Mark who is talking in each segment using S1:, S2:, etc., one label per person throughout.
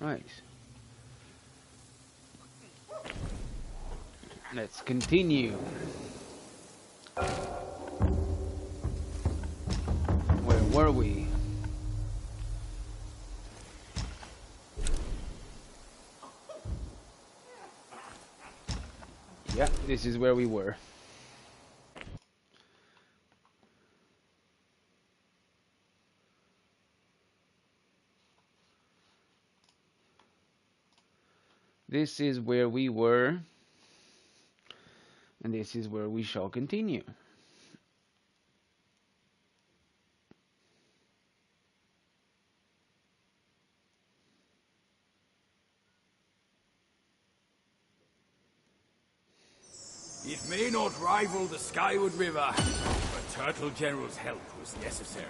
S1: Right. Let's continue. Where were we? Yeah, this is where we were. This is where we were, and this is where we shall continue.
S2: It may not rival the Skyward River, but Turtle General's help was necessary.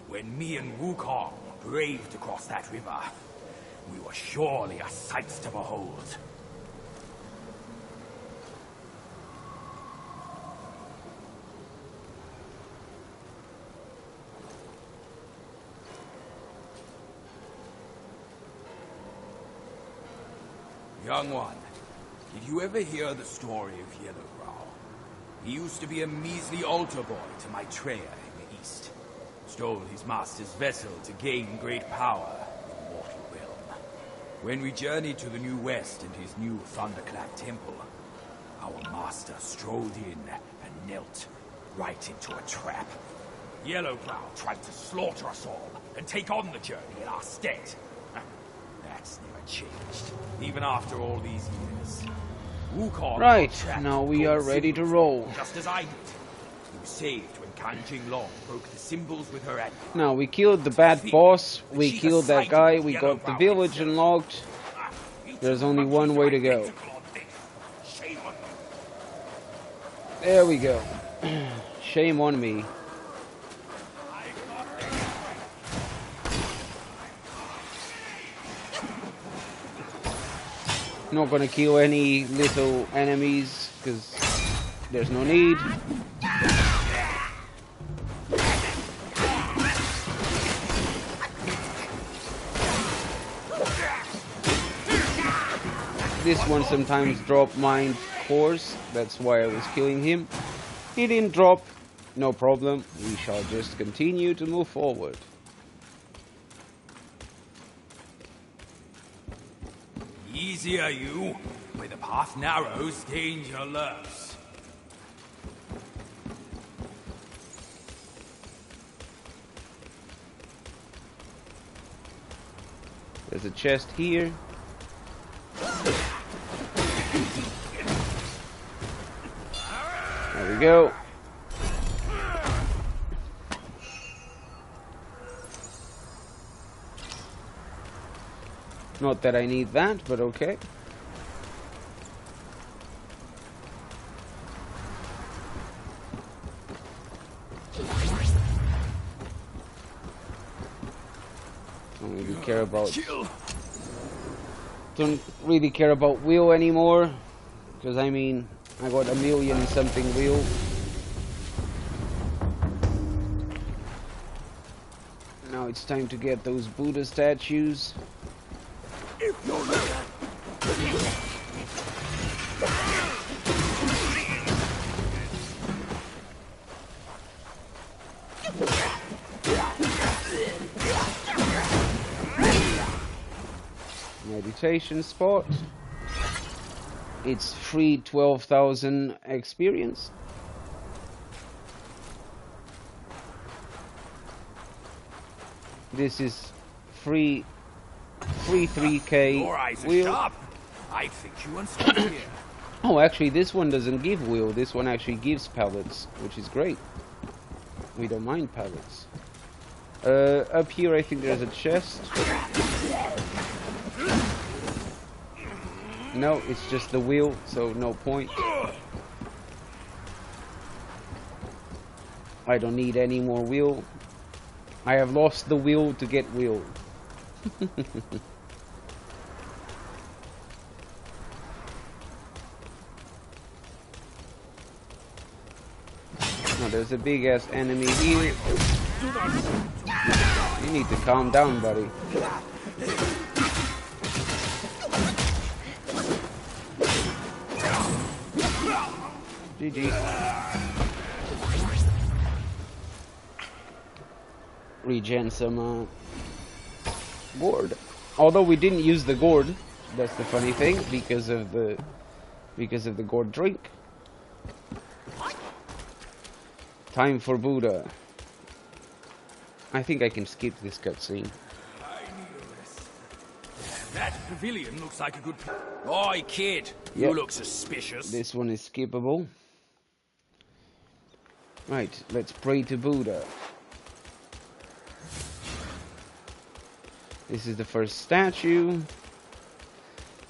S2: When me and Wokong braved across that river, we were surely a sight to behold. Young one, did you ever hear the story of Yellowbrow? He used to be a measly altar boy to Maitreya in the east. Stole his master's vessel to gain great power in mortal realm. When we journeyed to the New West and his new thunderclap temple, our master strolled in and knelt right into a trap. Yellowbrow tried to slaughter us all and take on the journey in our stead. That's never changed, even after all these years. Wukong
S1: Right, now we are ready to roll.
S2: Just as I did. He was saved when Kanjing Long broke the symbols with her admiral.
S1: Now we killed the bad boss, we killed that guy, we got the village unlocked. There's only one way to go. There we go. Shame on me. Not gonna kill any little enemies because there's no need. This one sometimes drops mind cores, that's why I was killing him. He didn't drop, no problem. We shall just continue to move forward.
S2: Easier, you. Where the path narrows, danger lurks.
S1: There's a chest here. There we go. Not that I need that, but okay. Don't really care about. Don't really care about wheel anymore, because I mean, I got a million something wheel. Now it's time to get those Buddha statues. Meditation spot. It's free 12,000 experience. This is free 3k
S2: Your eyes are
S1: wheel.
S2: sharp. I think you unstuck here.
S1: Oh, actually, this one doesn't give wheel. This one actually gives pallets, which is great. We don't mind pallets. Up here, I think there's a chest. No, it's just the wheel, so no point. I don't need any more wheel. I have lost the will to get wheel. Now there's a big ass enemy here. You need to calm down, buddy. GG. Regen some gourd. Although we didn't use the gourd, that's the funny thing, because of the gourd drink. Time for Buddha. I think I can skip this cutscene.
S2: That pavilion looks like a good... Oi, kid!
S1: Yep.
S2: You look suspicious.
S1: This one is skippable. Right, let's pray to Buddha. This is the first statue.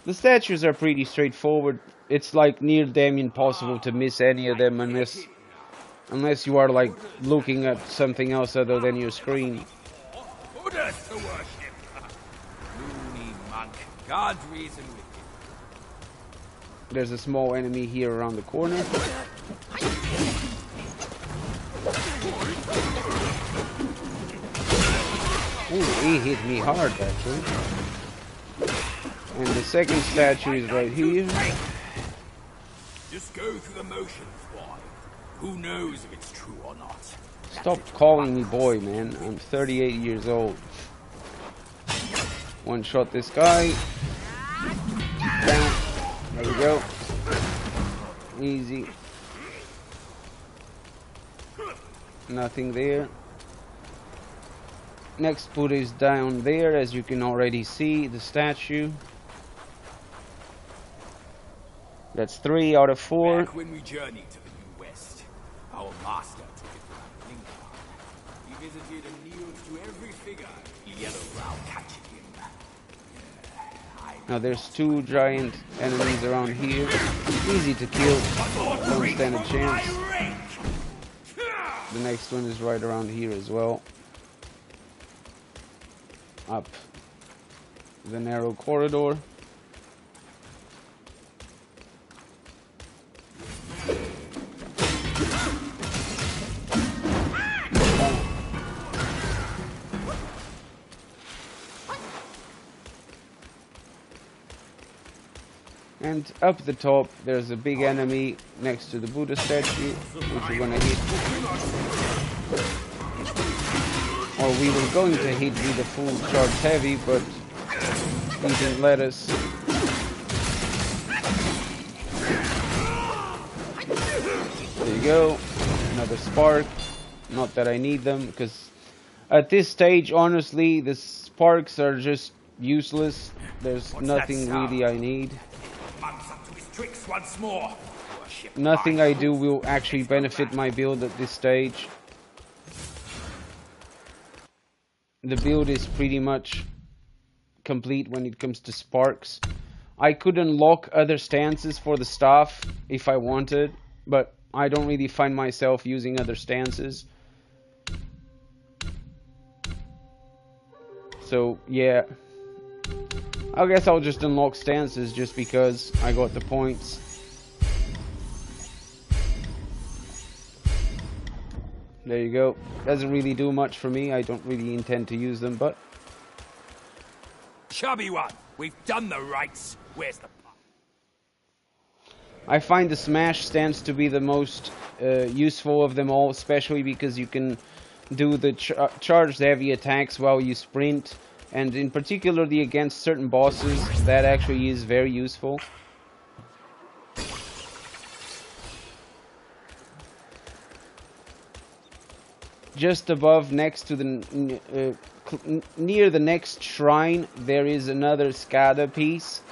S1: The statues are pretty straightforward. It's like near damn impossible to miss any of them unless you are like looking at something else other than your screen.
S2: Buddha to worship. Loony monk. God's reason with you.
S1: There's a small enemy here around the corner. Ooh, he hit me hard actually. And the second statue is right here.
S2: Just go through the motions, boy. Who knows if it's true or not?
S1: Stop calling me boy, man. I'm 38 years old. One shot this guy. Down. There we go. Easy. Nothing there. Next Buddha is down there, as you can already see, the statue. That's 3 out of 4.
S2: Back when we journeyed to the New West, our master took it from Lincoln. He visited and kneeled to every figure, the yellow brow catching him.
S1: Now there's 2 giant enemies around here. Easy to kill. Don't stand a chance. The next one is right around here as well. Up the narrow corridor. And up the top, there's a big enemy next to the Buddha statue, which we're gonna hit. Or we were going to hit with a full charge heavy, but he didn't let us. There you go, another spark. Not that I need them, because at this stage, honestly, the sparks are just useless. There's nothing really I need.
S2: Once more.
S1: Nothing I do will actually benefit my build at this stage. The build is pretty much complete when it comes to sparks. I could unlock other stances for the staff if I wanted, but I don't really find myself using other stances. So yeah, I guess I'll just unlock stances just because I got the points. There you go. Doesn't really do much for me. I don't really intend to use them, but...
S2: Chubby one! We've done the rights. Where's the...
S1: I find the smash stance to be the most useful of them all, especially because you can do the charged heavy attacks while you sprint. And in particularly against certain bosses, that actually is very useful. Just above, next to the near the next shrine, there is another SCADA piece,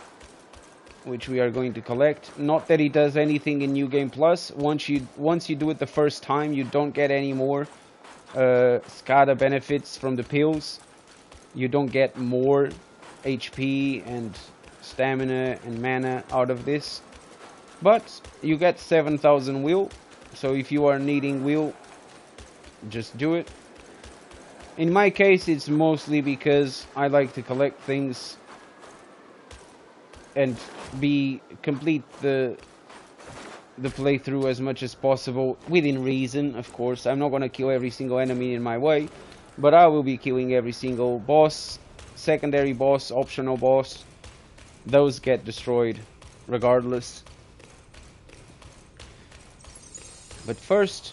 S1: which we are going to collect. Not that it does anything in New Game Plus. Once you do it the first time, you don't get any more SCADA benefits from the pills. You don't get more HP and stamina and mana out of this, but you get 7,000 will. So if you are needing will, just do it. In my case, it's mostly because I like to collect things and complete the playthrough as much as possible within reason. Of course, I'm not going to kill every single enemy in my way, But I will be killing every single boss, secondary boss, optional boss. Those get destroyed regardless. But first,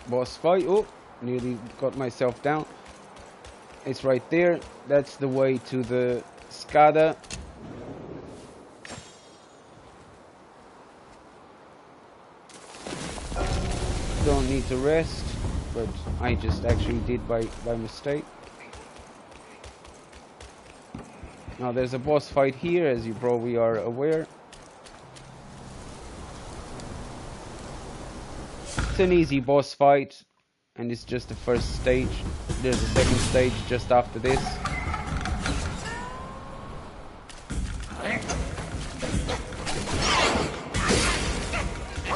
S1: boss fight. Oh, nearly got myself down. It's right there. That's the way to the Skada. Don't need to rest, but I just actually did by mistake. Now there's a boss fight here, as you probably are aware. It's an easy boss fight, and it's just the first stage. There's a second stage just after this.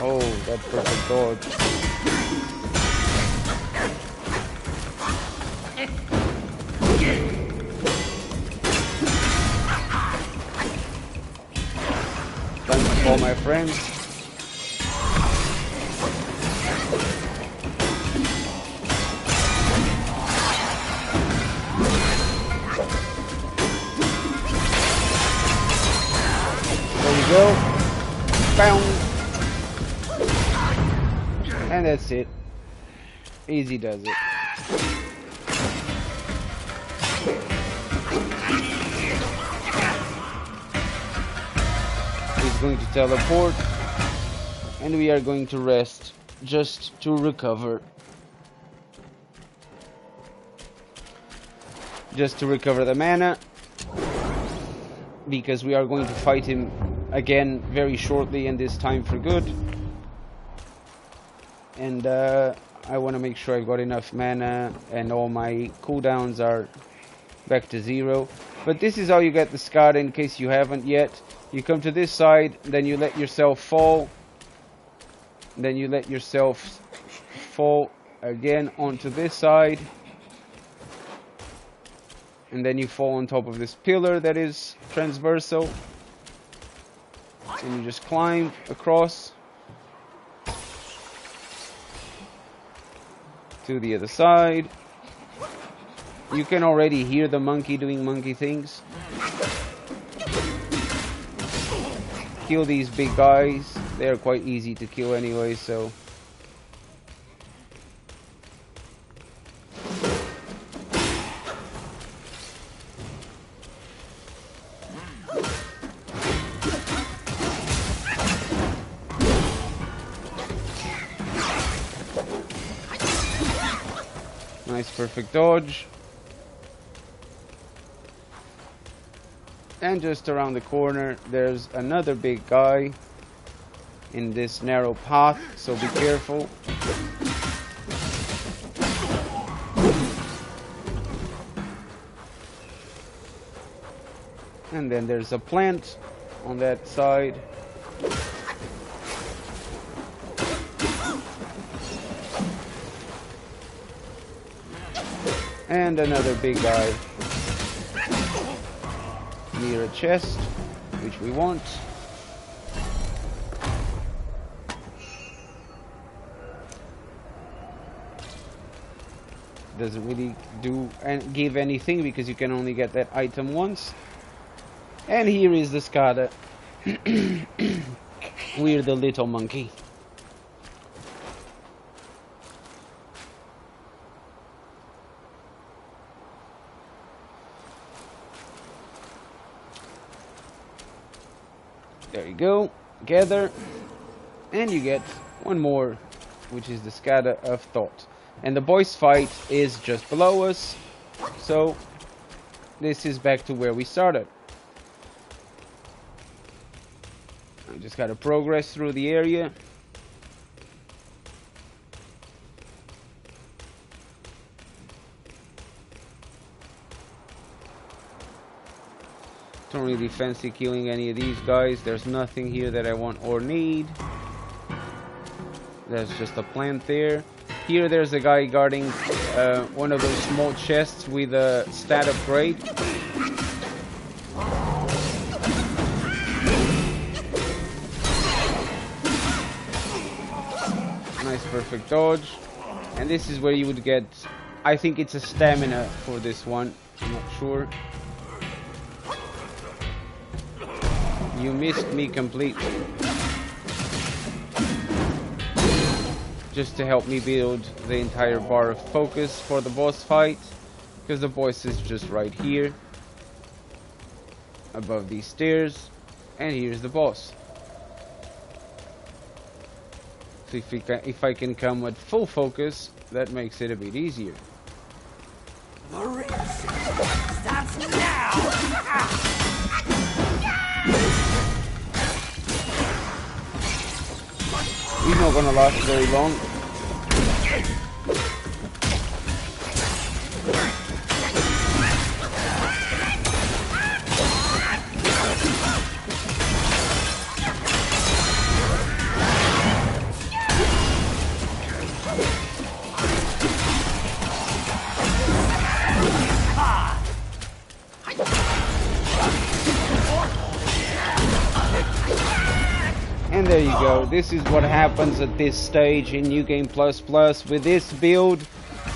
S1: Oh, that perfect dodge. Time to call my friends. There you go. Boom. And that's it. Easy does it. He's going to teleport, and we are going to rest just to recover. Just to recover the mana, because we are going to fight him again very shortly, and this time for good. And I want to make sure I've got enough mana and all my cooldowns are back to 0. But this is how you get the Skada, in case you haven't yet. You come to this side, then you let yourself fall. Then you let yourself fall again onto this side. And then you fall on top of this pillar that is transversal. And you just climb across to the other side. You can already hear the monkey doing monkey things. Kill these big guys. They're quite easy to kill anyway, so. Nice perfect dodge. And just around the corner there's another big guy in this narrow path, so be careful. And then there's a plant on that side. And another big guy near a chest, which we want. Doesn't really do and give anything because you can only get that item once. And here is the Skada. We're the little monkey. There you go, gather, and you get one more, which is the Skada of Thought. And the boss fight is just below us, so this is back to where we started. I just gotta progress through the area. Don't really fancy killing any of these guys. There's nothing here that I want or need. There's just a plant there. Here there's a guy guarding one of those small chests with a stat upgrade. Nice perfect dodge. And this is where you would get I think it's a stamina for this one. I'm not sure. You missed me completely. Just to help me build the entire bar of focus for the boss fight. Because the boss is just right here. Above these stairs. And here's the boss. So if I can come with full focus, that makes it a bit easier.
S2: The race starts now!
S1: He's not gonna last very long. And there you go. This is what happens at this stage in New Game Plus Plus. With this build,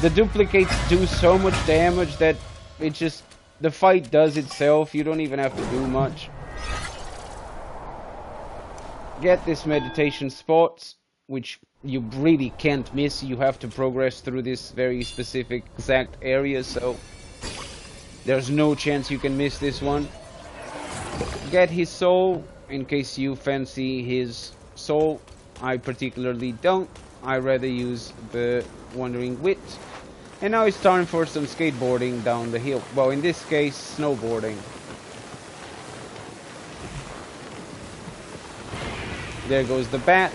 S1: the duplicates do so much damage that it just... the fight does itself. You don't even have to do much. Get this meditation spot, which you really can't miss. You have to progress through this very specific exact area, so there's no chance you can miss this one. Get his soul, in case you fancy his soul. I particularly don't. I rather use the Wandering Wit. And now it's time for some skateboarding down the hill. Well, in this case, snowboarding. There goes the bat,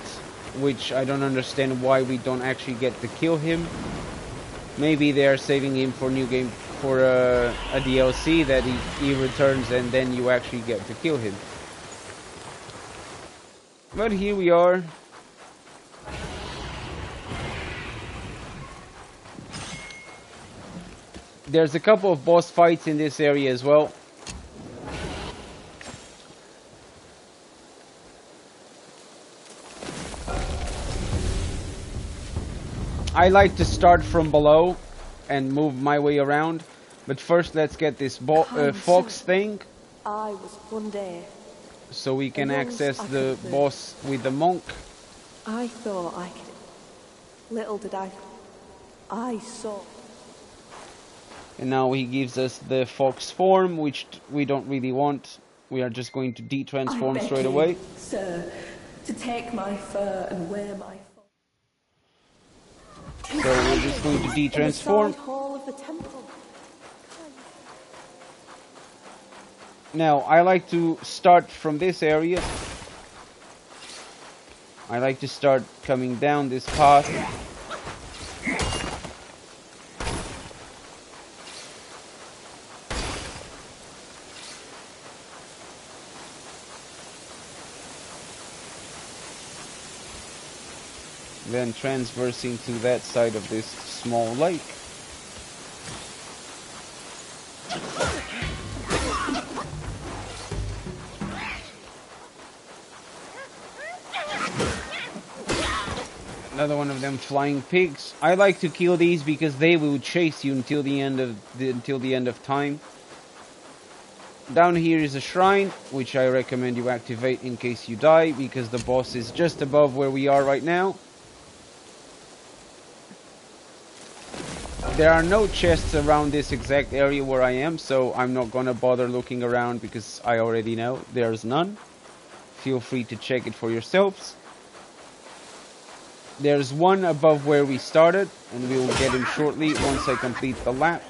S1: which I don't understand why we don't actually get to kill him. Maybe they are saving him for new game, for a DLC that he returns and then you actually get to kill him. But here we are. There's a couple of boss fights in this area as well. I like to start from below and move my way around. But first let's get this fox thing.
S3: I was one day.
S1: So we can access the boss with the monk.
S3: I thought I could. Little did I saw.
S1: And now he gives us the fox form, which we don't really want. We are just going to de-transform straight away.
S3: Sir, to take my fur and wear my
S1: So we're just going to de-transform.
S3: hall of the temple.
S1: Now, I like to start from this area. I like to start coming down this path. Then transversing to that side of this small lake. Another one of them flying pigs. I like to kill these because they will chase you until the end of time. Down here is a shrine, which I recommend you activate in case you die, because the boss is just above where we are right now. There are no chests around this exact area where I am, so I'm not gonna bother looking around because I already know there's none. Feel free to check it for yourselves. There's one above where we started, and we will get him shortly once I complete the lap.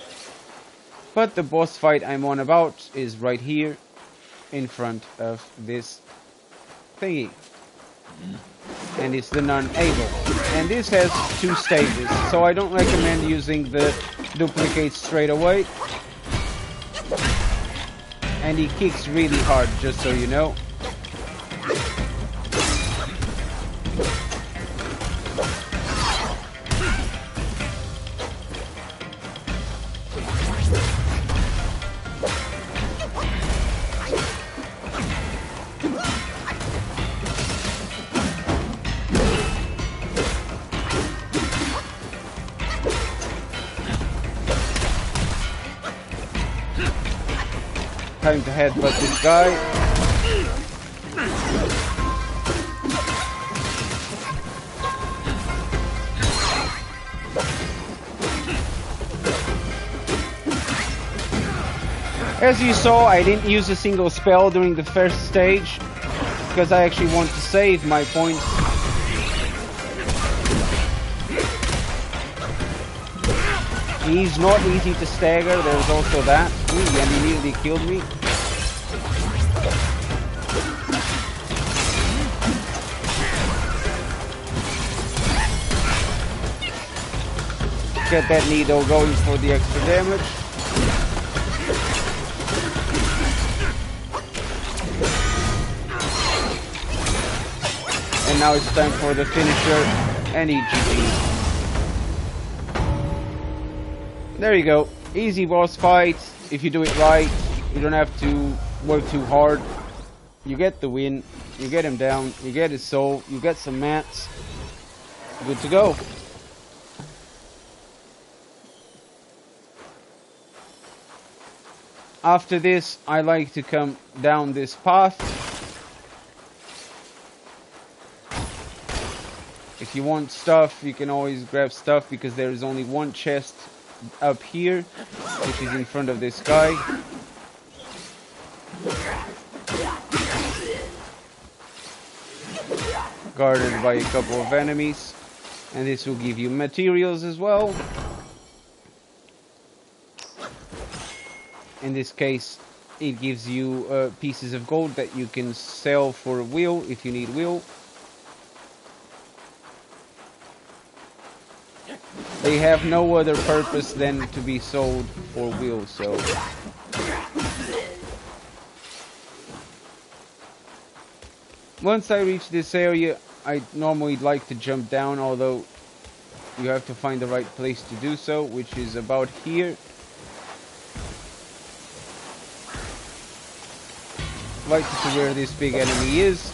S1: But the boss fight I'm on about is right here, in front of this thingy. And it's the non-able. And this has 2 stages, so I don't recommend using the duplicate straight away. And he kicks really hard, just so you know. Time to headbutt this guy. As you saw, I didn't use a single spell during the first stage, because I actually want to save my points. He's not easy to stagger, there's also that. Ooh, and he nearly killed me. Get that needle going for the extra damage. And now it's time for the finisher and GG. There you go. Easy boss fight. If you do it right, you don't have to work too hard. You get the win. You get him down. You get his soul. You get some mats. Good to go. After this, I like to come down this path. If you want stuff, you can always grab stuff, because there is only one chest up here, which is in front of this guy. Guarded by a couple of enemies. And this will give you materials as well. In this case, it gives you pieces of gold that you can sell for will if you need will. They have no other purpose than to be sold for will, so... Once I reach this area, I normally like to jump down, although you have to find the right place to do so, which is about here. Right to where this big enemy is.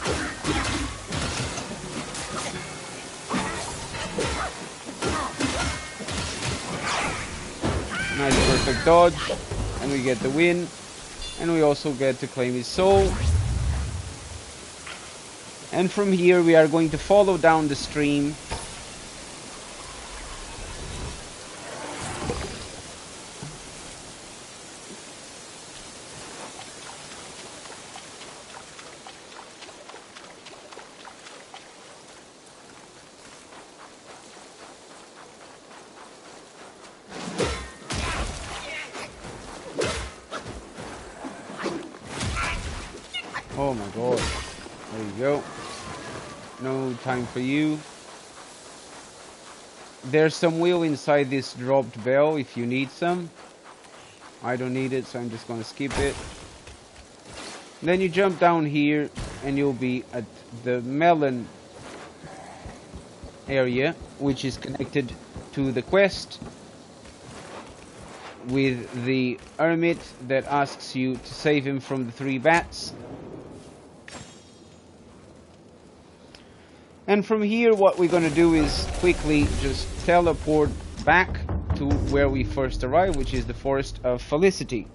S1: Nice perfect dodge, and we get the win, and we also get to claim his soul. And from here we are going to follow down the stream. Oh my god. There you go. No time for you. There's some will inside this dropped bell if you need some. I don't need it, so I'm just gonna skip it. Then you jump down here and you'll be at the melon area, which is connected to the quest with the hermit that asks you to save him from the 3 bats. And from here, what we're going to do is quickly just teleport back to where we first arrived, which is the Forest of Felicity.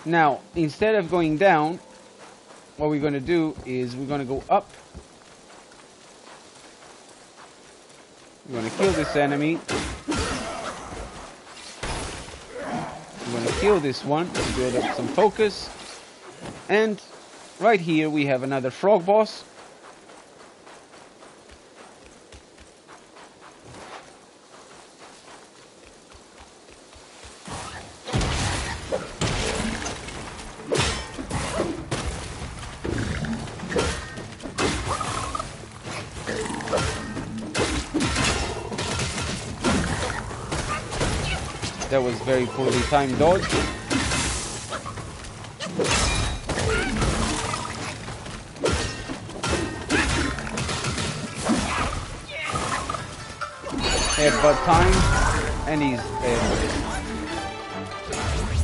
S1: Now, instead of going down, what we're going to do is we're going to go up. We're going to kill this enemy. We're going to kill this one to build up some focus. And right here we have another frog boss. That was very poorly timed dodge. Headbutt time, and he's dead.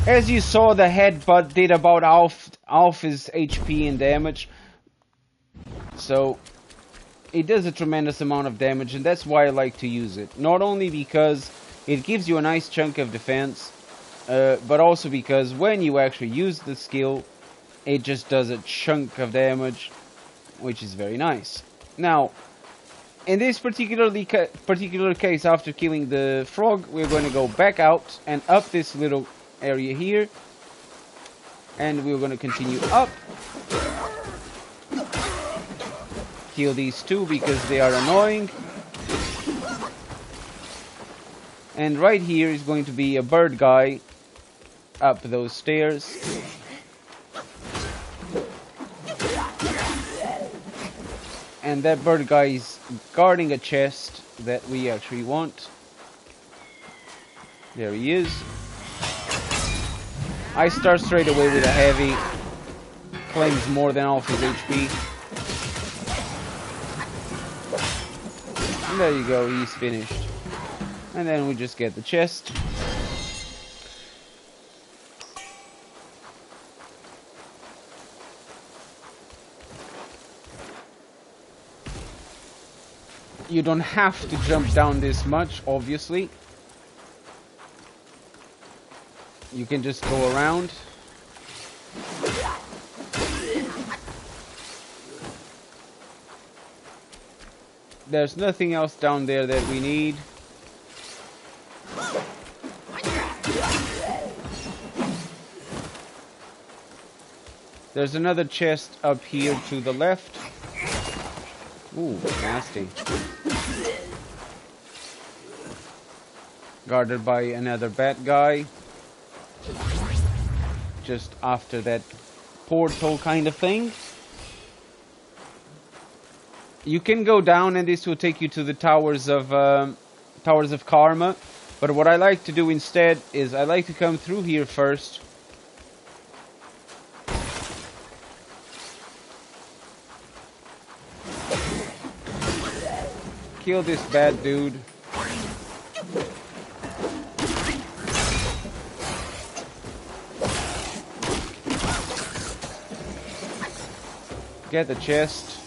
S1: As you saw, the headbutt did about half his HP and damage. So it does a tremendous amount of damage, and that's why I like to use it. Not only because it gives you a nice chunk of defense, but also because when you actually use the skill, it just does a chunk of damage, which is very nice. Now, in this particular case, after killing the frog, we're going to go back out and up this little area here, and we're going to continue up. Kill these two because they are annoying. And right here is going to be a bird guy up those stairs. And that bird guy is guarding a chest that we actually want. There he is. I start straight away with a heavy. Claims more than half his HP. And there you go, he's finished. And then we just get the chest. You don't have to jump down this much, obviously. You can just go around. There's nothing else down there that we need. There's another chest up here to the left. Ooh, nasty. Guarded by another bad guy. Just after that portal kind of thing. You can go down and this will take you to the Towers of Karma. But what I like to do instead is I like to come through here first. Kill this bad dude. Get the chest.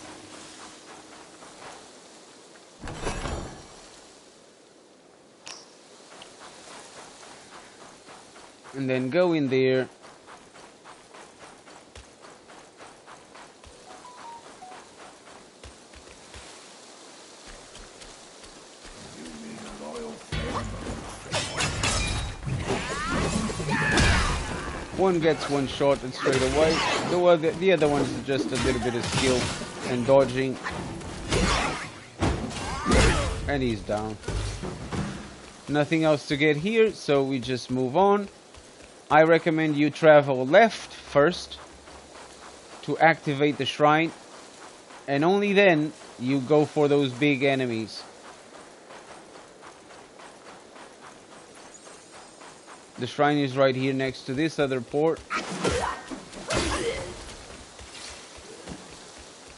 S1: And then go in there. One gets one shot and straight away. The other one is just a little bit of skill and dodging. And he's down. Nothing else to get here, so we just move on. I recommend you travel left first to activate the shrine, and only then you go for those big enemies. The shrine is right here next to this other port.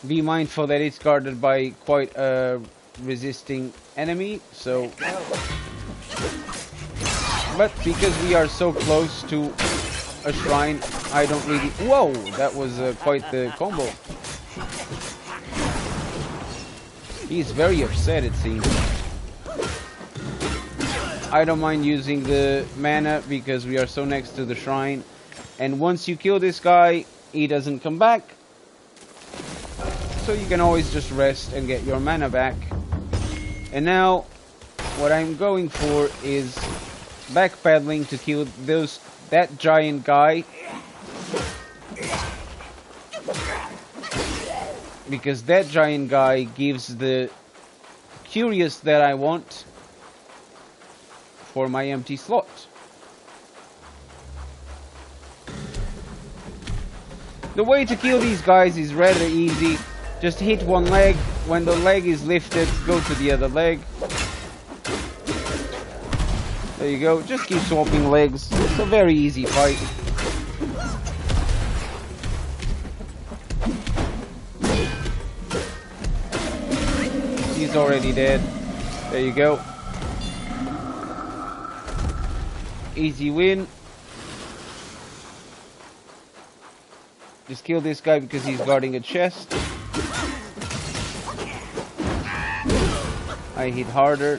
S1: Be mindful that it's guarded by quite a resisting enemy, so... But because we are so close to a shrine, I don't really... Whoa! That was quite the combo. He's very upset, it seems. I don't mind using the mana because we are so next to the shrine. And once you kill this guy, he doesn't come back. So you can always just rest and get your mana back. And now, what I'm going for is backpedaling to kill that giant guy. Because that giant guy gives the curious that I want for my empty slot. The way to kill these guys is rather easy. Just hit one leg. When the leg is lifted, go to the other leg. There you go. Just keep swapping legs. It's a very easy fight. He's already dead. There you go. Easy win. Just kill this guy because he's guarding a chest. I hit harder.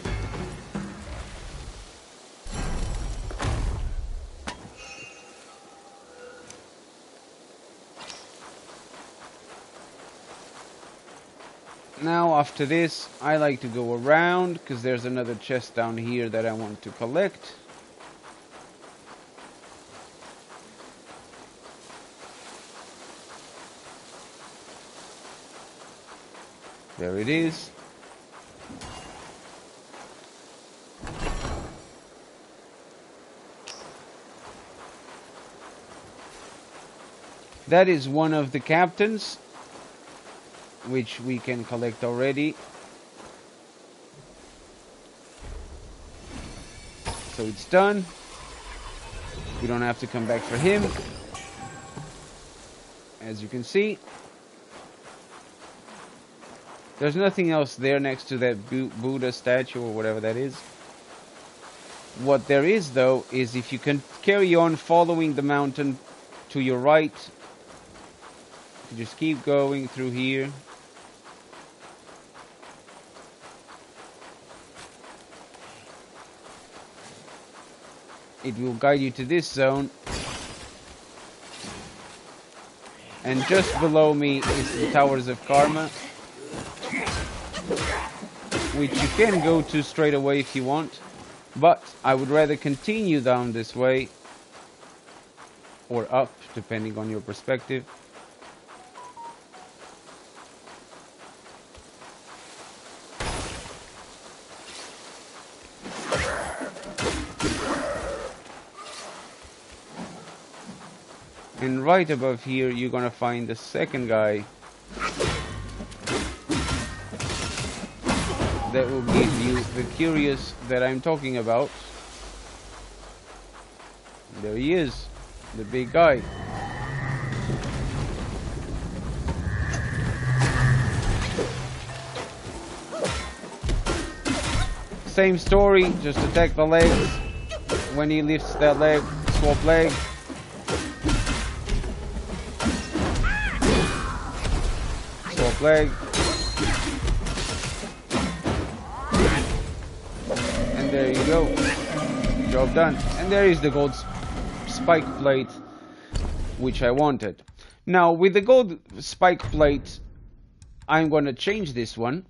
S1: Now after this, I like to go around because there's another chest down here that I want to collect. There it is. That is one of the captains, which we can collect already. So it's done. We don't have to come back for him. As you can see, there's nothing else there next to that Buddha statue or whatever that is. What there is though is if you can carry on following the mountain to your right, you just keep going through here. It will guide you to this zone. And just below me is the Towers of Karma, which you can go to straight away if you want. But I would rather continue down this way, or up, depending on your perspective. And right above here, you're gonna find the second guy that will give you the curious that I'm talking about. There he is, the big guy. Same story, just attack the legs. When he lifts that leg, swap leg. Swap leg. And there you go. Job done. And there is the gold spike plate, which I wanted. Now, with the gold spike plate, I'm going to change this one.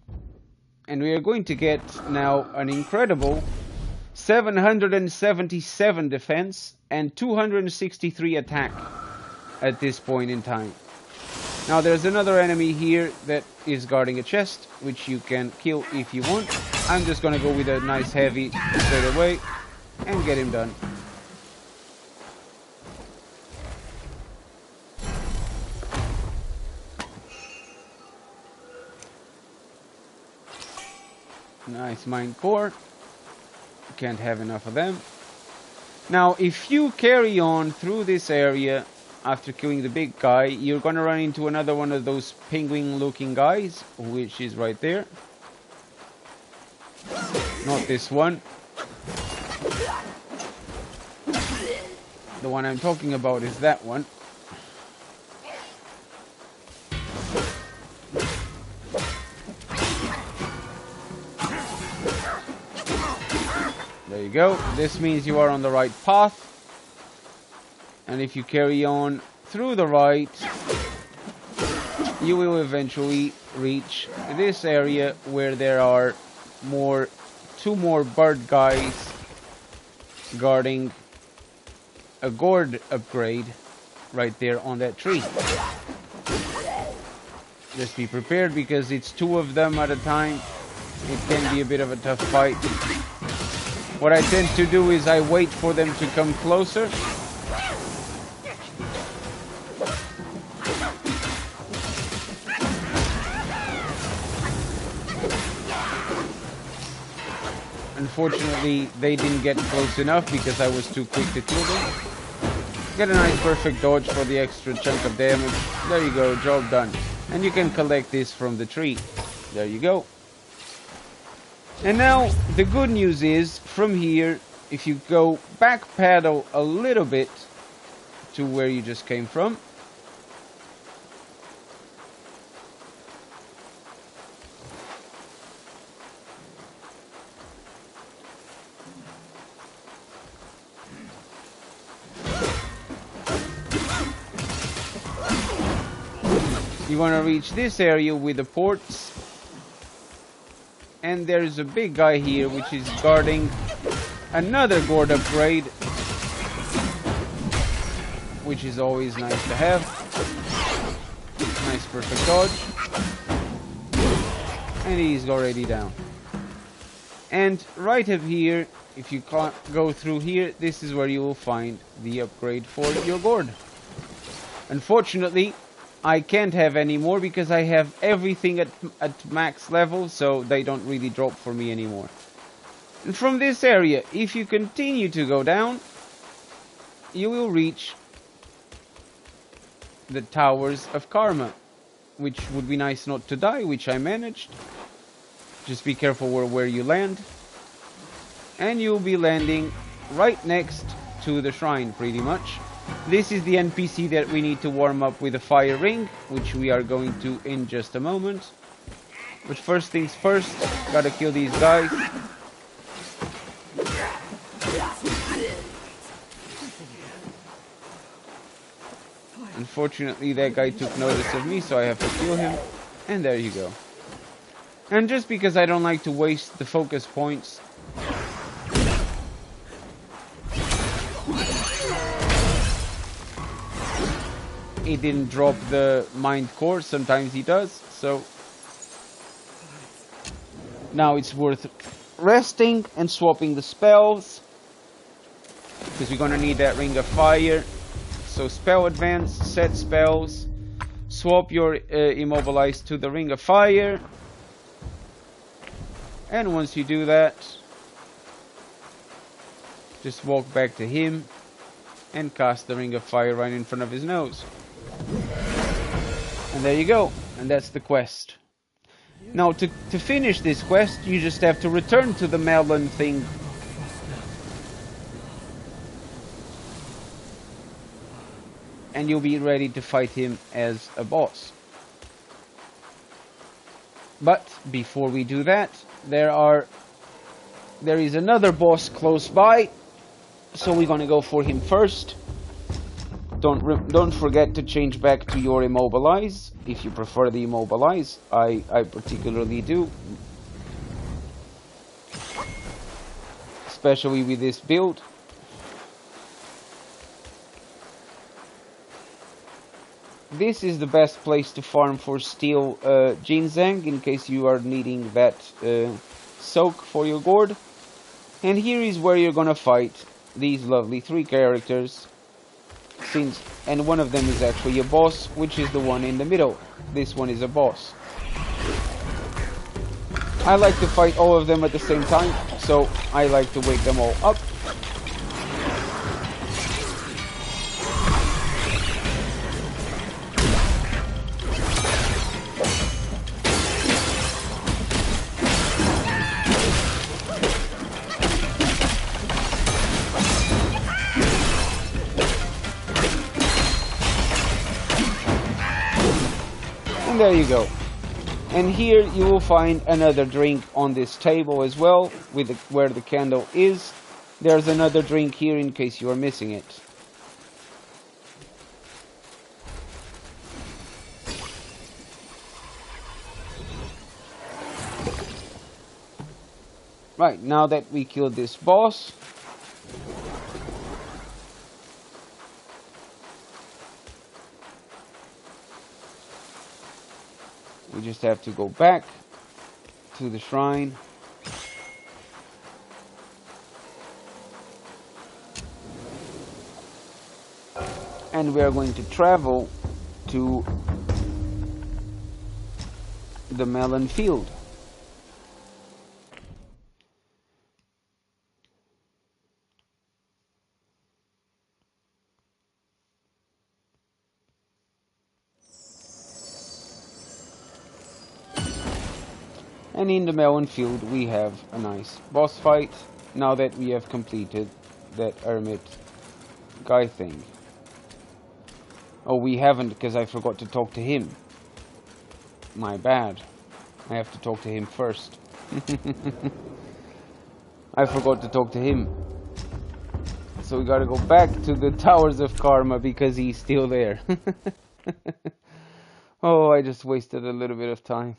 S1: And we are going to get now an incredible 777 defense and 263 attack at this point in time. Now there's another enemy here that is guarding a chest, which you can kill if you want. I'm just going to go with a nice heavy straight away and get him done. Nice mine core. Can't have enough of them. Now, if you carry on through this area after killing the big guy, you're gonna run into another one of those penguin-looking guys, which is right there. Not this one. The one I'm talking about is that one. There you go. This means you are on the right path. And if you carry on through the right, you will eventually reach this area where there are two more bird guys guarding a gourd upgrade right there on that tree. Just be prepared because it's two of them at a time. It can be a bit of a tough fight. What I tend to do is I wait for them to come closer. Unfortunately, they didn't get close enough because I was too quick to kill them. Get a nice perfect dodge for the extra chunk of damage. There you go, job done. And you can collect this from the tree. There you go. And now, the good news is, from here, if you go back paddle a little bit to where you just came from, You want to reach this area with the ports. And there's a big guy here which is guarding another gourd upgrade, which is always nice to have. Nice perfect dodge. And he's already down. And right up here, if you can't go through here, this is where you will find the upgrade for your gourd. Unfortunately, I can't have any more because I have everything at max level, so they don't really drop for me anymore. And from this area, if you continue to go down, you will reach the Towers of Karma, which would be nice not to die, which I managed. Just be careful where you land. And you'll be landing right next to the shrine, pretty much. This is the NPC that we need to warm up with a fire ring, which we are going to in just a moment. But first things first, gotta kill these guys. Unfortunately, that guy took notice of me, so I have to kill him. And there you go. And just because I don't like to waste the focus points, he didn't drop the mind core. Sometimes he does, so now it's worth resting and swapping the spells, because we're gonna need that ring of fire. So spell advance, set spells, swap your immobilize to the ring of fire, and once you do that, just walk back to him and cast the ring of fire right in front of his nose. And there you go, and that's the quest. Now to finish this quest, you just have to return to the melon thing. And you'll be ready to fight him as a boss. But before we do that, there is another boss close by, so we're gonna go for him first. Don't forget to change back to your immobilize if you prefer the immobilize. I particularly do, especially with this build. This is the best place to farm for steel ginseng, in case you are needing that soak for your gourd. And here is where you're gonna fight these lovely 3 characters, and one of them is actually a boss, which is the one in the middle. This one is a boss. I like to fight all of them at the same time, so I like to wake them all up. There you go. And here you will find another drink on this table as well, where the candle is. There's another drink here in case you are missing it. Right, now that we killed this boss, we just have to go back to the shrine. And we are going to travel to the melon field. And in the melon field we have a nice boss fight, now that we have completed that hermit guy thing. Oh, we haven't, because I forgot to talk to him. My bad. I have to talk to him first. I forgot to talk to him. So we gotta go back to the Towers of Karma because he's still there. Oh, I just wasted a little bit of time.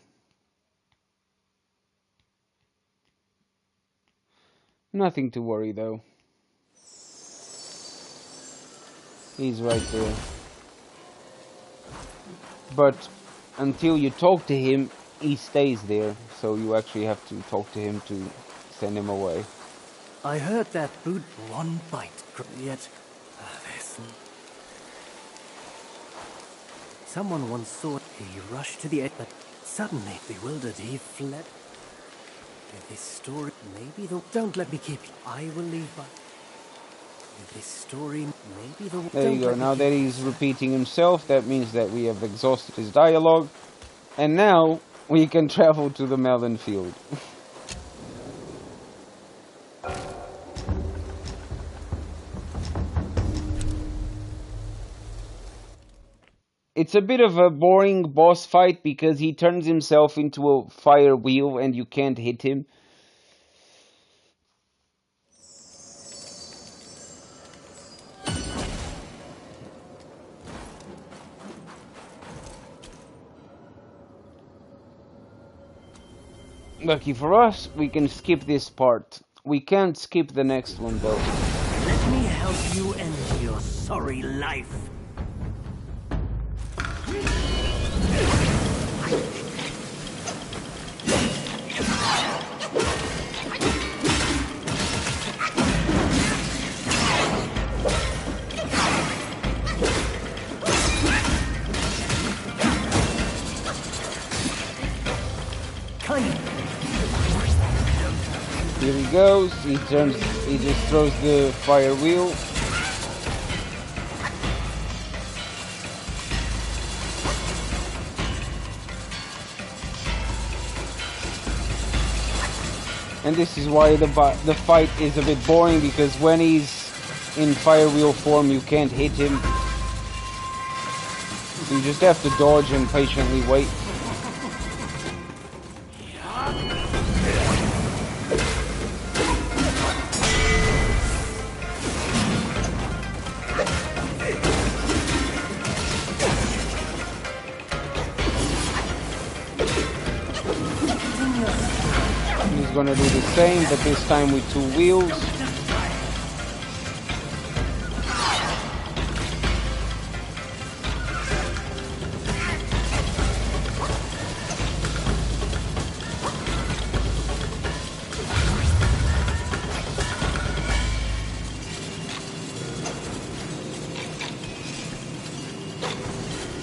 S1: Nothing to worry though. He's right there. But until you talk to him, he stays there. So you actually have to talk to him to send him away.
S4: I heard that food one bite, yet someone once saw he rushed to the edge, but suddenly, bewildered, he fled. This story, maybe the... Don't let me keep you. I will leave, but... This story, maybe the...
S1: There you go. Now that he's repeating himself, that means that we have exhausted his dialogue. And now we can travel to the melon field. It's a bit of a boring boss fight because he turns himself into a fire wheel and you can't hit him. Lucky for us, we can skip this part. We can't skip the next one though.
S4: Let me help you end your sorry life.
S1: Here he goes, he just throws the fire wheel. And this is why the fight is a bit boring, because when he's in fire wheel form you can't hit him. You just have to dodge and patiently wait. He's gonna do the same, but this time with 2 wheels.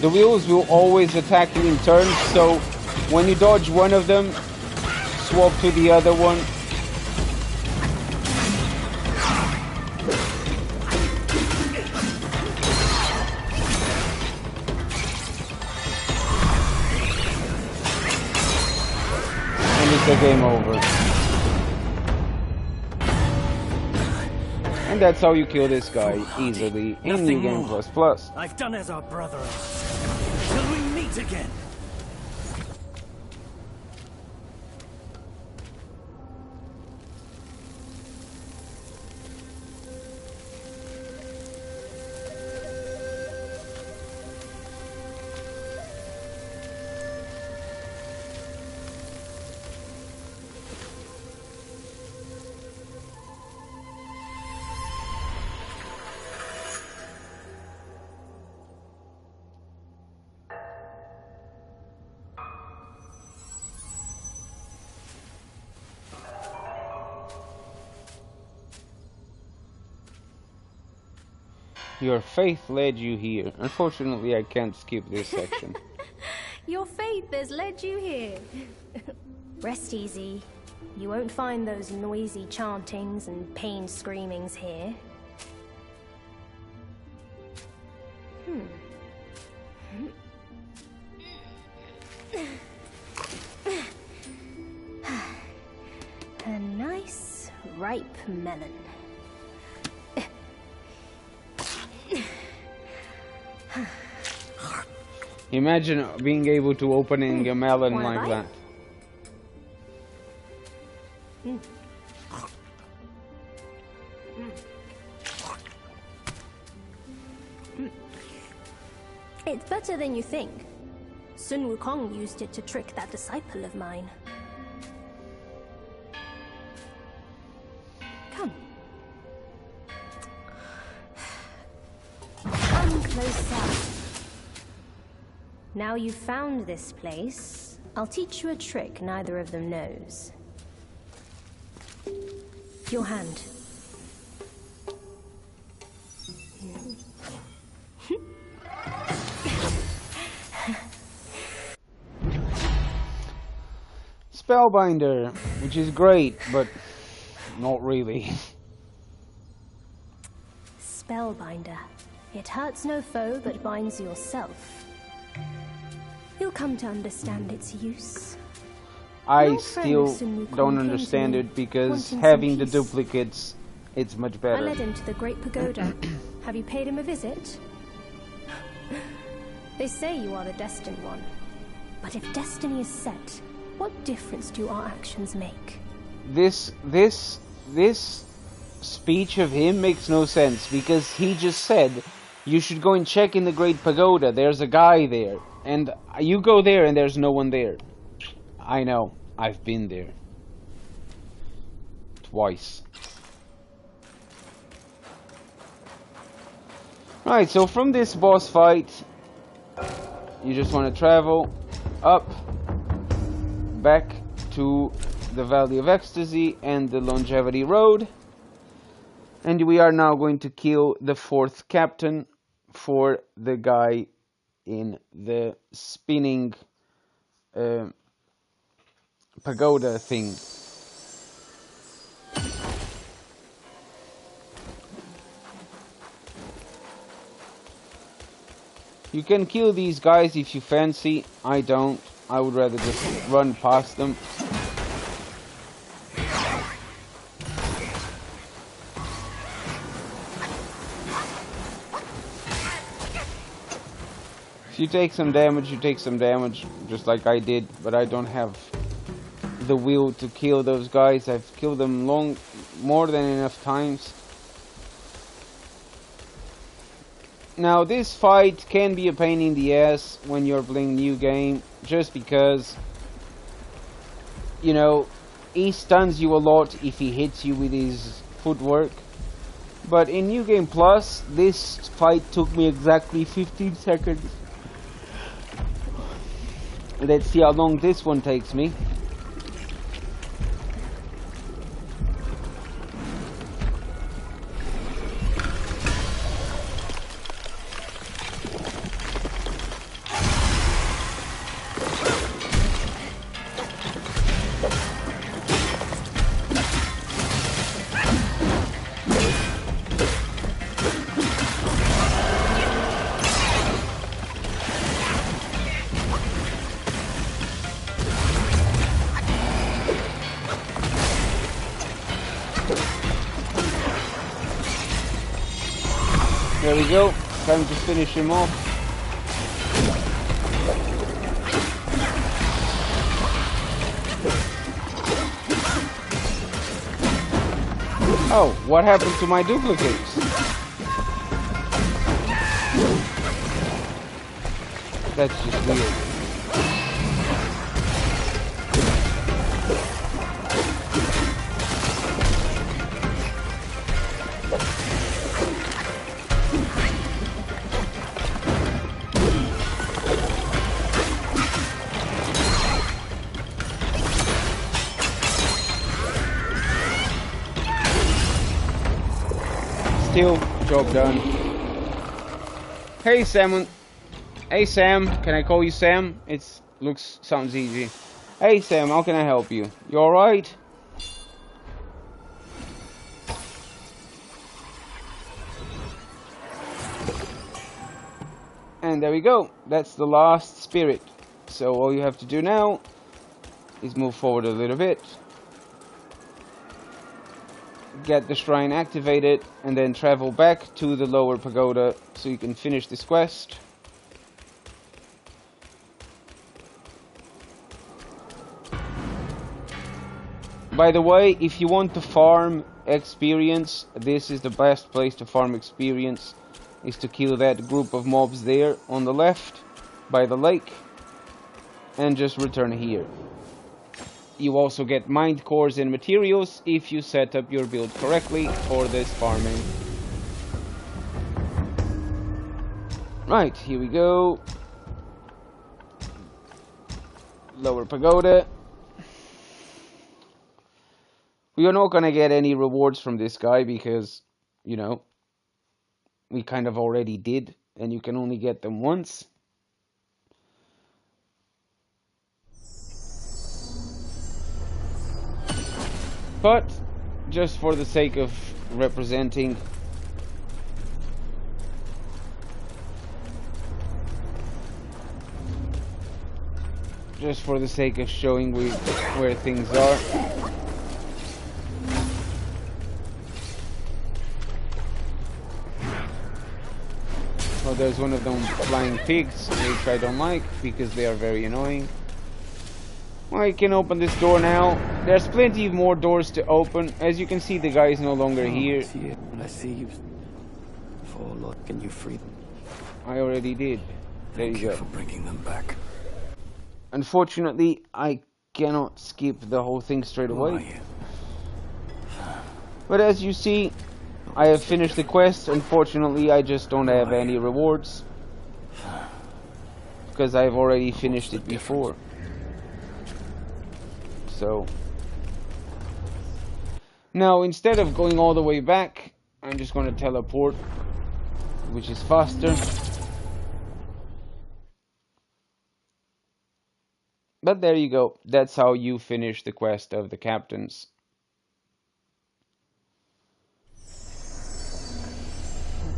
S1: The wheels will always attack you in turns, so when you dodge one of them, swap to the other one. And it's a game over. And that's how you kill this guy easily in New Game Plus Plus.
S4: I've done as our brother asked. Till we meet again.
S1: Your faith led you here. Unfortunately, I can't skip this section.
S5: Your faith has led you here. Rest easy. You won't find those noisy chantings and pain screamings here. A nice, ripe melon.
S1: Imagine being able to open a melon
S5: Wanna
S1: like
S5: bite?
S1: that.
S5: It's better than you think. Sun Wukong used it to trick that disciple of mine. Come. Come closer. Now you've found this place, I'll teach you a trick neither of them knows. Your hand.
S1: Spellbinder, which is great, but not really.
S5: Spellbinder. It hurts no foe, but binds yourself. You'll come to understand its use.
S1: I
S5: Your friend
S1: still
S5: Sun Wukong
S1: don't
S5: came to
S1: understand
S5: me
S1: it because
S5: wanting some
S1: having the
S5: peace.
S1: duplicates, it's much
S5: I
S1: better.
S5: led him to the Great Pagoda. Have you paid him a visit? They say you are the Destined One. But if destiny is set, what difference do our actions make?
S1: This speech of him makes no sense because he just said you should go and check in the Great Pagoda. There's a guy there. And you go there and there's no one there. I know. I've been there. Twice. Right, so from this boss fight, you just want to travel up, back to the Valley of Ecstasy and the Longevity Road. And we are now going to kill the 4th captain for the guy in the spinning pagoda thing. You can kill these guys if you fancy. I don't. I would rather just run past them. If you take some damage, you take some damage, just like I did, but I don't have the will to kill those guys. I've killed them more than enough times. Now this fight can be a pain in the ass when you're playing new game, just because, you know, he stuns you a lot if he hits you with his footwork. But in New Game Plus, this fight took me exactly 15 seconds. Let's see how long this one takes me. There we go, time to finish him off. Oh, what happened to my duplicates? That's just weird. Job done. Hey Sam, can I call you Sam? Sounds easy. Hey Sam, how can I help you? You alright? And there we go. That's the last spirit. So all you have to do now is move forward a little bit. Get the shrine activated and then travel back to the lower pagoda so you can finish this quest. By the way, if you want to farm experience, this is the best place to farm experience, is to kill that group of mobs there on the left by the lake. and just return here. You also get mind cores and materials if you set up your build correctly for this farming. Right, here we go. Lower pagoda. We are not gonna get any rewards from this guy because, you know, we kind of already did, and you can only get them once. But, just for the sake of representing, just for the sake of showing where things are. Oh, there's one of them flying pigs, which I don't like, because they are very annoying. I can open this door now. There's plenty more doors to open. As you can see, the guy is no longer here.
S4: When I see you fall, Lord, can you free them?
S1: I already did. There
S4: Thank
S1: you
S4: you
S1: go.
S4: for bringing them back.
S1: Unfortunately, I cannot skip the whole thing straight
S4: Who are
S1: away.
S4: you?
S1: But as you see, I have finished the quest. Unfortunately, I just don't have any rewards, because I've already finished it before. So now, instead of going all the way back, I'm just going to teleport, which is faster. But there you go. That's how you finish the quest of the captains.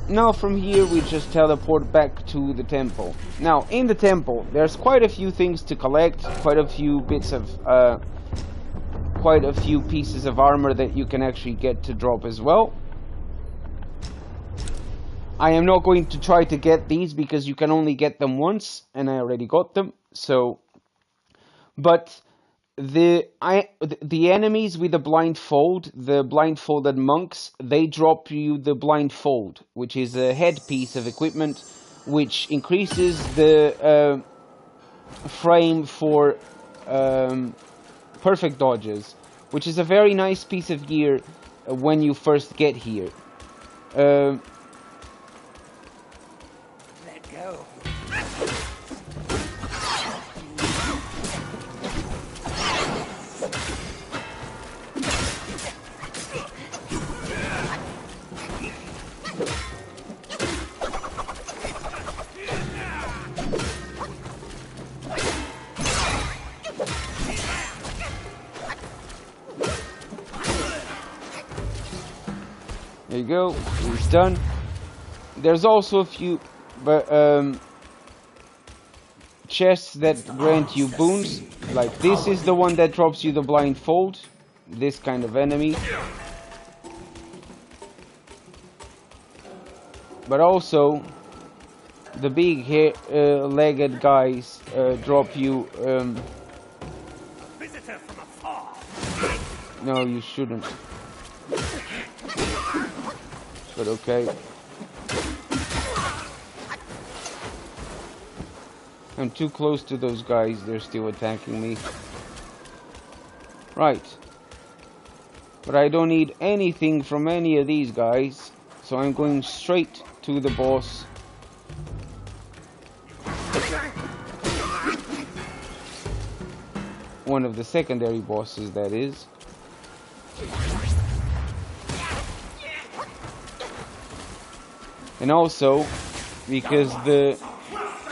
S1: Now from here we just teleport back to the temple. Now in the temple there's quite a few things to collect, quite a few bits of quite a few pieces of armor that you can actually get to drop as well. I am not going to try to get these because you can only get them once, and I already got them. So, but the enemies with the blindfold, the blindfolded monks, they drop you the blindfold, which is a headpiece of equipment, which increases the frame for perfect dodges, which is a very nice piece of gear when you first get here.
S4: Let go.
S1: There you go, it's done. There's also a few chests that grant you boons. Like this is the one that drops you the blindfold. This kind of enemy. But also the big legged guys drop you
S4: Visitor from afar.
S1: no, you shouldn't. But okay. I'm too close to those guys, they're still attacking me. Right. But I don't need anything from any of these guys, so I'm going straight to the boss. One of the secondary bosses, that is. And also, because the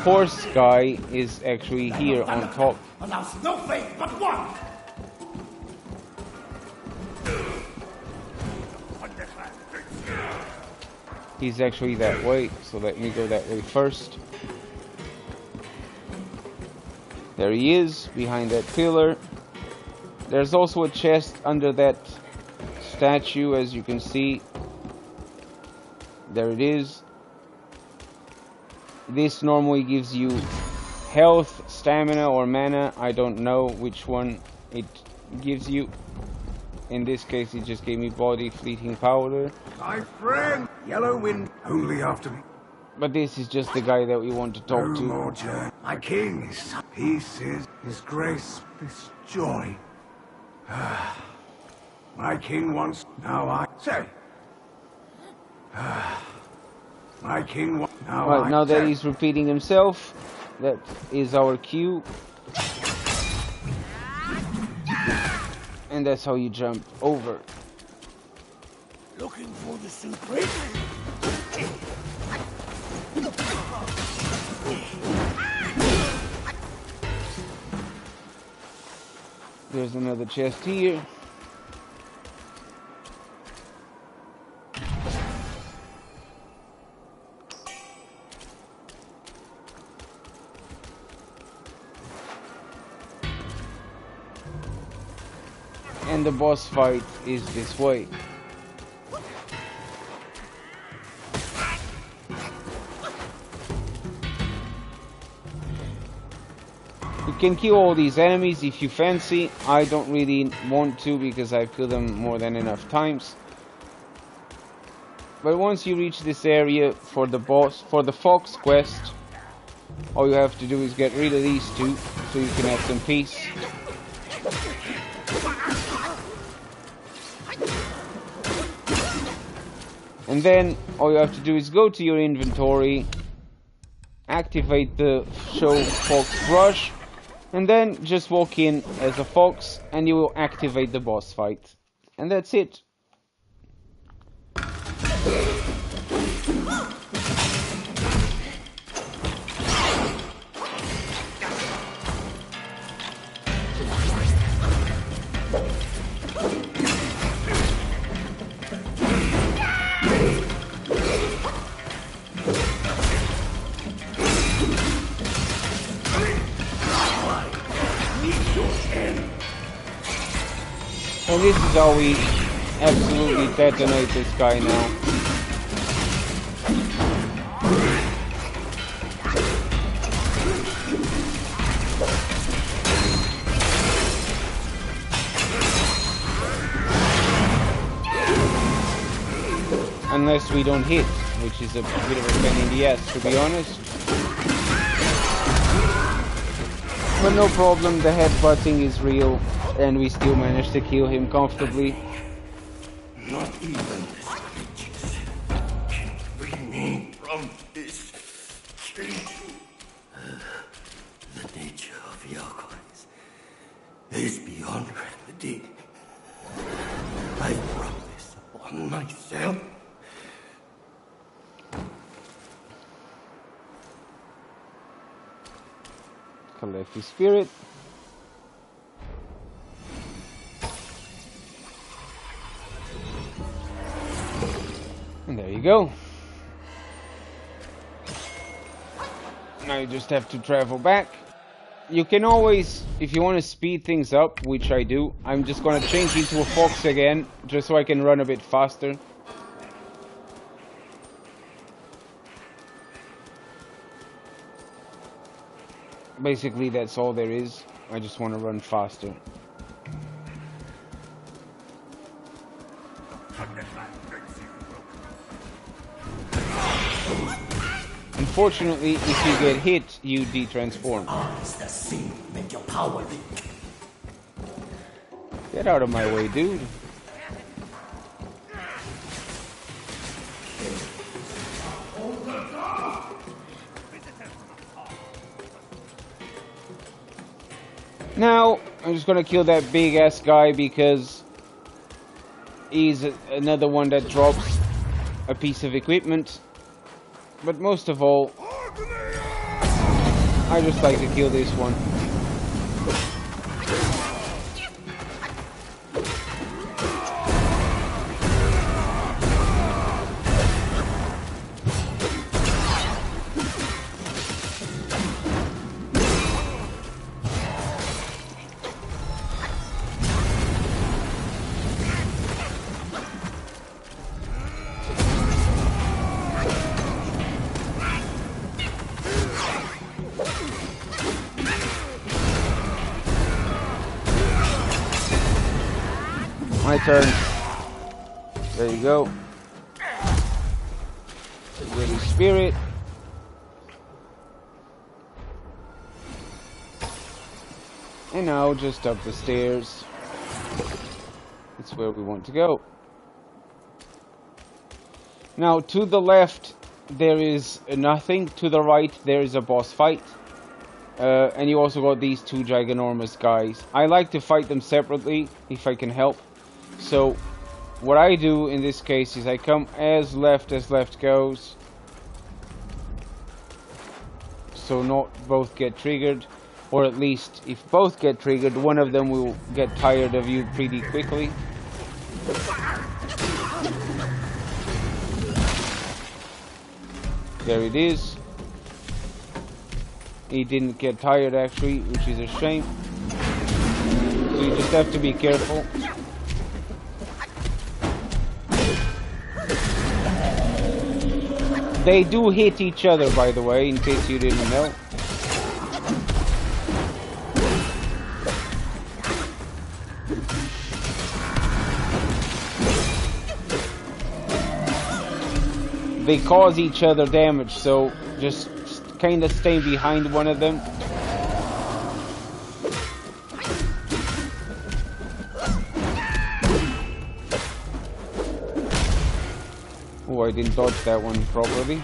S1: horse guy is actually here on top.
S2: Allows no faith but one.
S1: He's actually that way, so let me go that way first. There he is, behind that pillar. There's also a chest under that statue, as you can see. There it is. This normally gives you health, stamina, or mana. I don't know which one it gives you. In this case, it just gave me body fleeting powder.
S6: My friend, Yellow Wind, only after me.
S1: But this is just the guy that we want to talk
S6: No
S1: to.
S6: more journey. My king is peace is his grace, his joy. My king wants now I say. My king now
S1: Right, now that
S6: say.
S1: he's repeating himself, that is our cue. And that's how you jump over.
S2: Looking for the secret?
S1: There's another chest here. And the boss fight is this way. You can kill all these enemies if you fancy. I don't really want to because I've killed them more than enough times. But once you reach this area for the boss, for the fox quest, all you have to do is get rid of these two so you can have some peace. And then all you have to do is go to your inventory, activate the show fox brush, and then just walk in as a fox and you will activate the boss fight. And that's it. And this is how we absolutely detonate this guy now. Unless we don't hit, which is a bit of a pain in the ass, to be honest. But no problem, the headbutting is real, and we still managed to kill him comfortably.
S6: Not even the creatures can free me from this cage. The nature of Wokong is beyond remedy. I brought this upon myself.
S1: Collect his spirit. And there you go. Now you just have to travel back. You can always, if you want to speed things up, which I do, I'm just going to change into a fox again, just so I can run a bit faster. Basically, that's all there is. I just want to run faster. Unfortunately, if you get hit, you de-transform. Get out of my way, dude. Now, I'm just gonna kill that big ass guy because he's another one that drops a piece of equipment. But most of all, I just like to kill this one. My turn. There you go. Get his spirit. And now just up the stairs. It's where we want to go. Now to the left there is nothing. To the right there is a boss fight. And you also got these two giganormous guys. I like to fight them separately if I can help. So what I do in this case is I come as left goes. So not both get triggered. Or at least if both get triggered, one of them will get tired of you pretty quickly. There it is. He didn't get tired actually, which is a shame. So you just have to be careful. They do hit each other, by the way, in case you didn't know. They cause each other damage, so just kind of stay behind one of them. Oh, I didn't dodge that one properly.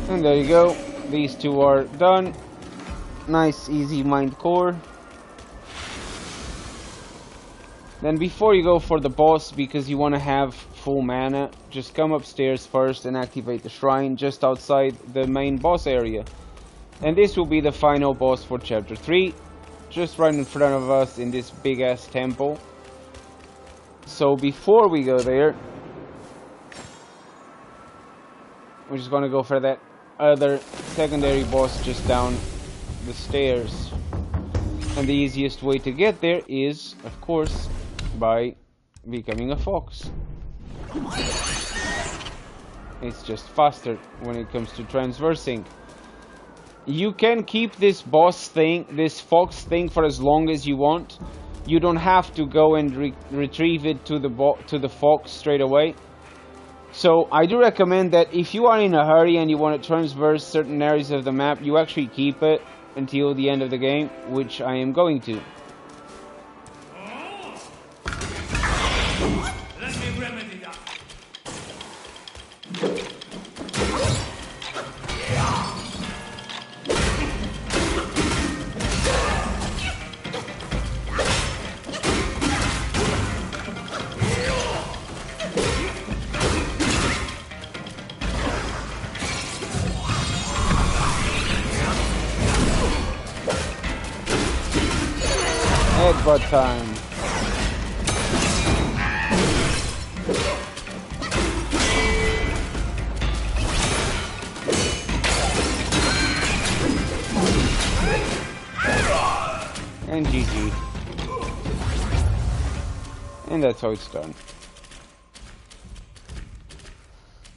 S1: And there you go. These two are done. Nice, easy mind core. Then before you go for the boss, because you want to have full mana, just come upstairs first and activate the shrine just outside the main boss area. And this will be the final boss for chapter 3, just right in front of us in this big ass temple. So before we go there, we're just gonna go for that other secondary boss just down the stairs. And the easiest way to get there is, of course, by becoming a fox. It's just faster when it comes to transversing. You can keep this boss thing, this fox thing, for as long as you want. You don't have to go and retrieve it to the fox straight away. So I do recommend that if you are in a hurry and you want to transverse certain areas of the map, you actually keep it until the end of the game, which I am going to.
S2: Let me remedy that.
S1: Headbutt time. And GG. And that's how it's done.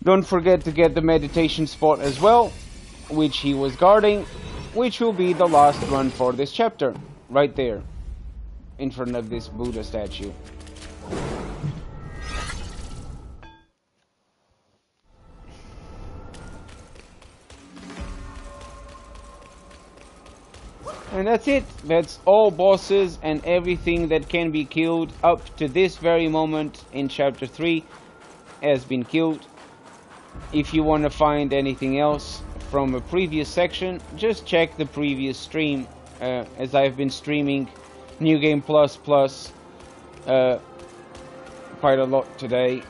S1: Don't forget to get the meditation spot as well, which he was guarding, which will be the last run for this chapter, right there, in front of this Buddha statue. And that's it. That's all bosses and everything that can be killed up to this very moment in chapter 3 has been killed. If you want to find anything else from a previous section, just check the previous stream, as I've been streaming New Game Plus quite a lot today.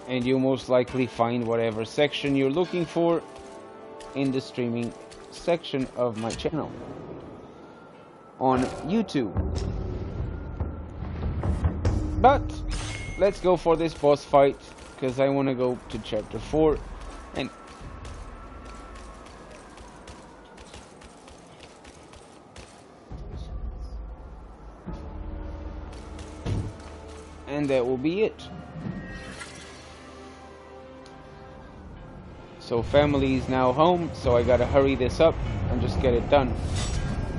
S1: And you'll most likely find whatever section you're looking for in the streaming section of my channel on YouTube. But let's go for this boss fight, because I want to go to chapter 4 and that will be it. So family is now home, so I gotta hurry this up and just get it done.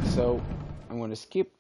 S1: So I'm gonna skip.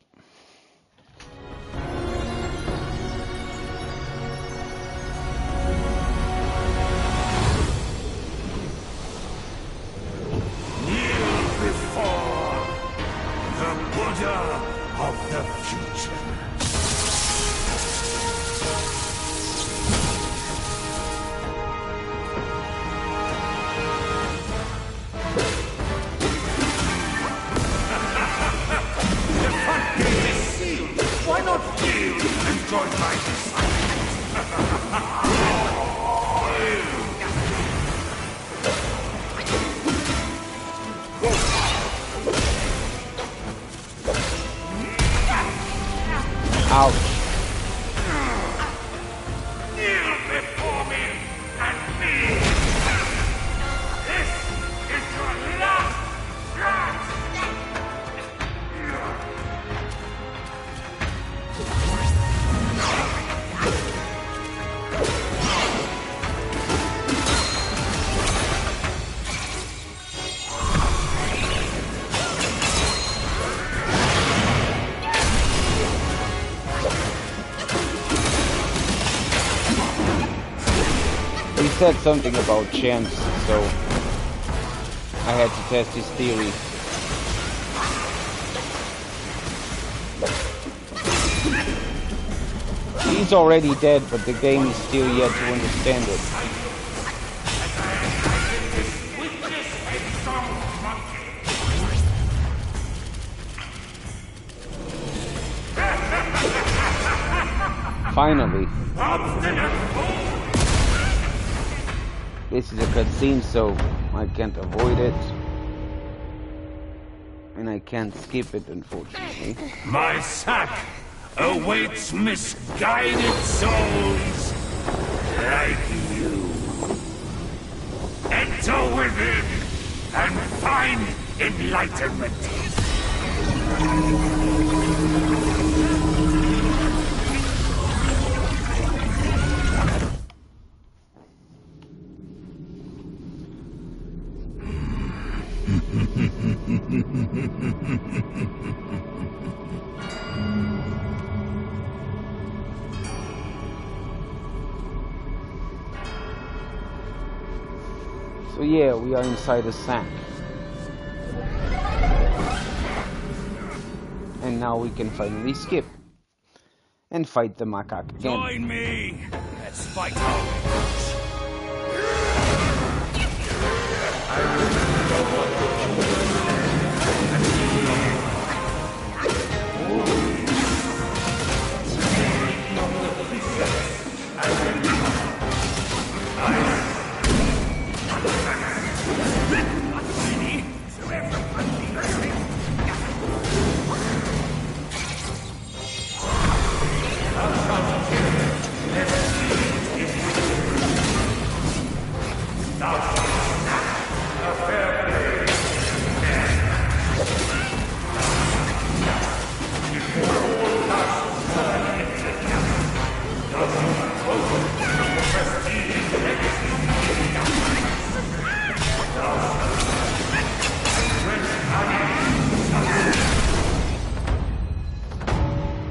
S1: He said something about chance, so I had to test his theory. He's already dead, but the game is still yet to understand it. Finally. This is a cutscene, so I can't avoid it. And I can't skip it, unfortunately.
S6: My sack awaits misguided souls like you. Enter within and find enlightenment.
S1: So yeah, we are inside a sack. And now we can finally skip. And fight the macaque again.
S2: Join me! Let's fight our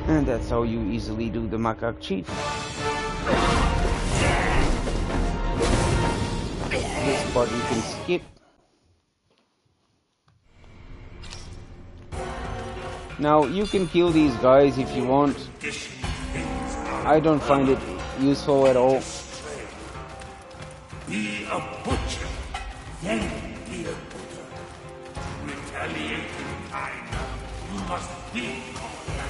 S1: And that's how you easily do the macaque chief. This part you can skip. Now you can kill these guys if you want. I don't find it useful at all.
S6: Be a butcher, then be a butcher. Retaliate in time. You must be all that.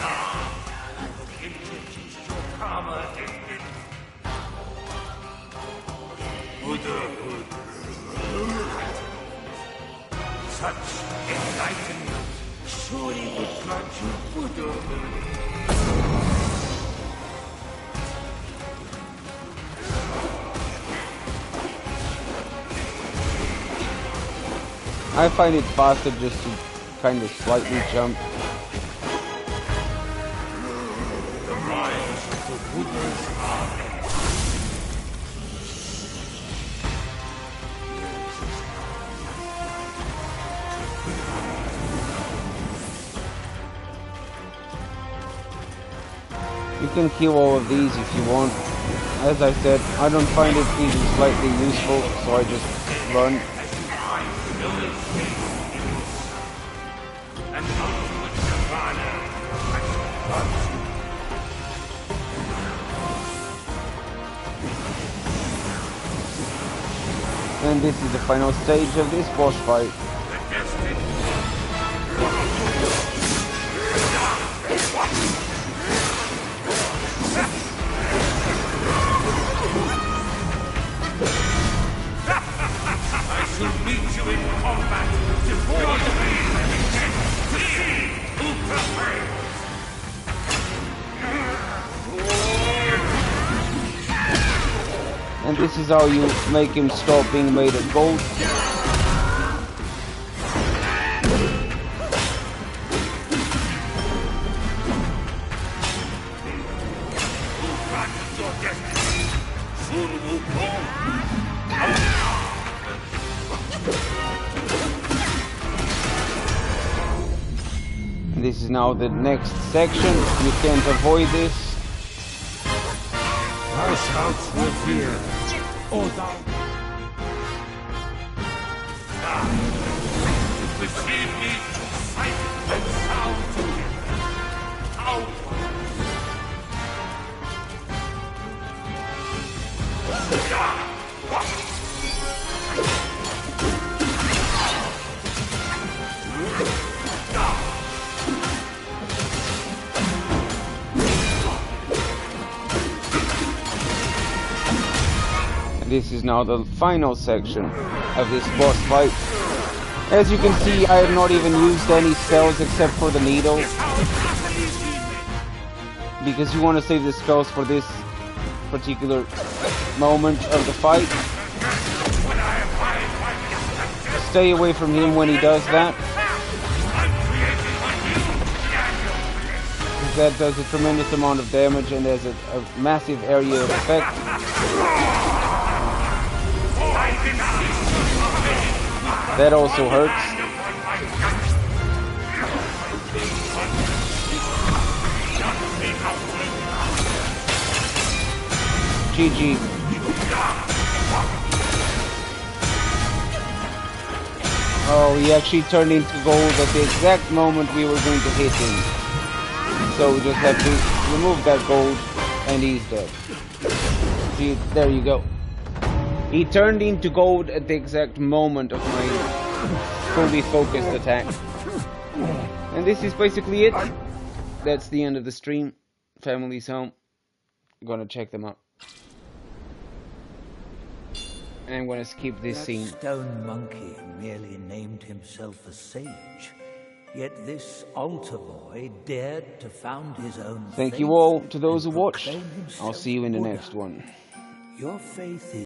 S6: I will introduce your karma ended. Buddhahood. Such enlightenment surely would grant you Buddhahood.
S1: I find it faster just to kind of slightly jump.
S6: The minds of the Buddhas are
S1: You can kill all of these if you want. As I said, I don't find it even slightly useful, so I just run. And this is the final stage of this boss fight.
S6: I shall meet you in combat before the to see who prevails.
S1: And this is how you make him stop being made of gold. And this is now the next section. You can't avoid this.
S6: I shalt revere, or thou... Receive me to sight and sound together. Out.
S1: This is now the final section of this boss fight. As you can see, I have not even used any spells except for the needle, because you want to save the spells for this particular moment of the fight. Stay away from him when he does that, because that does a tremendous amount of damage and has a massive area of effect. That also hurts. GG. Oh, he actually turned into gold at the exact moment we were going to hit him. So we just have to remove that gold and he's dead. See, there you go. He turned into gold at the exact moment of my fully focused attack. And this is basically it. That's the end of the stream. Family's home. I'm gonna check them out. And I'm gonna skip this scene.
S7: That stone monkey merely named himself a sage. Yet this altar boy dared to found his own
S1: Thank
S7: faith
S1: you all to those who
S7: and
S1: watched.
S7: proclaim himself
S1: I'll see you in the
S7: Buddha.
S1: next one.
S7: Your faith is